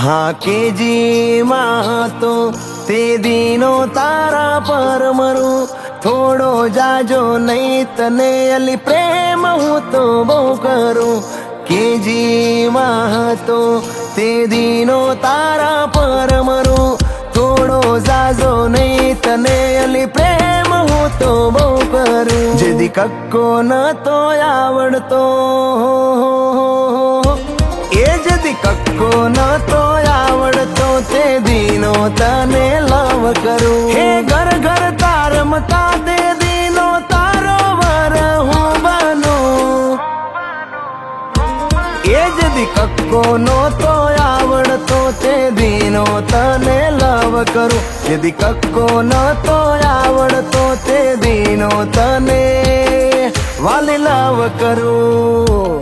हाँ के जी तो ते दिनो तारा पर मरू थोड़ो जाजो नहीं तने अली प्रेम हूँ तो बहु करूँ के जी तो ते दिनो तारा पर मरू थोड़ो जाजो नहीं तने अली प्रेम हूँ तो बहु करूँ जेदी कक्को न तो आवड़तो जदी कक्को न तो आवड़तो ते दीनो तने लव करूं हे घर घर तार मता दे दीनो तारो वर हूँ बनूं जदी कक्को न तो आवड़तो ते दीनो तने लव करूं जदी कक्को न तो आवड़तो ते दीनो तने वाली लव करूं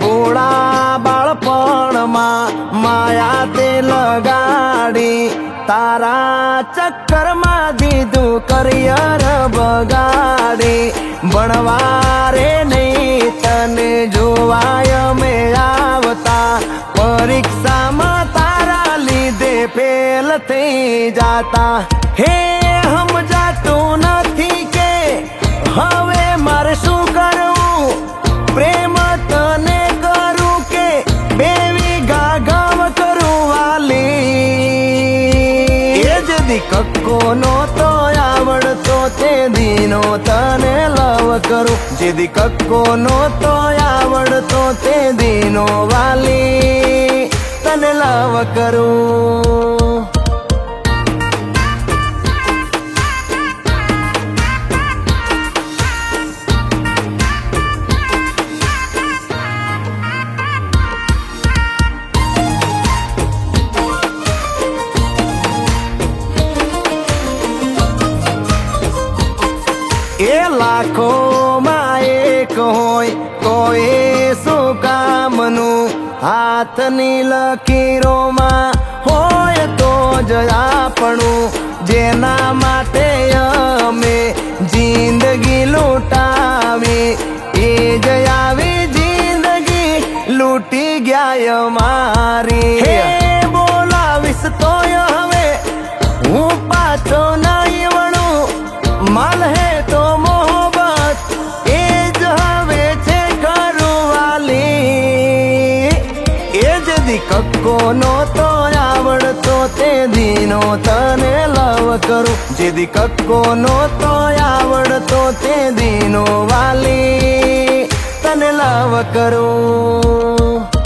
भोळा बाळपणમાં माया ते लगाड़ी तारा चक्कर में दीधु करियर बगाड़ी भणवारे नहीं तने जोवाय में आवता परीक्षा में तारा लीधे फेल थई जाता हे हम जातो नथी के हवे मारे शू करूं प्रेम तने करूं के बेवी गागव करूं वाली जदी कक्को नो तो आवड़तो ते दीनो तने लव करूं जदी कक्को नो तो आवड़तो ते दीनो वाली तने लव करूं लाखो में एक होय कोई શું કામનું હાથની લકીરોમાં હોય તો જ આપણું જેના માટે અમે જિંદગી લૂંટાવી એ જ આવી જિંદગી લૂંટી ગયા મારી હે બોલાવીશ તોય હવે હું પાછો નહીં વળું માલ હે તો મોહબ્બત એ જ હવે છે ઘરવાલી એ જદી કક્કો નો તો આવડતો તે દીનો તને લવ કરું જેદી કક્કો નો તો આવડતો તે દીનો વાલી તને લવ કરું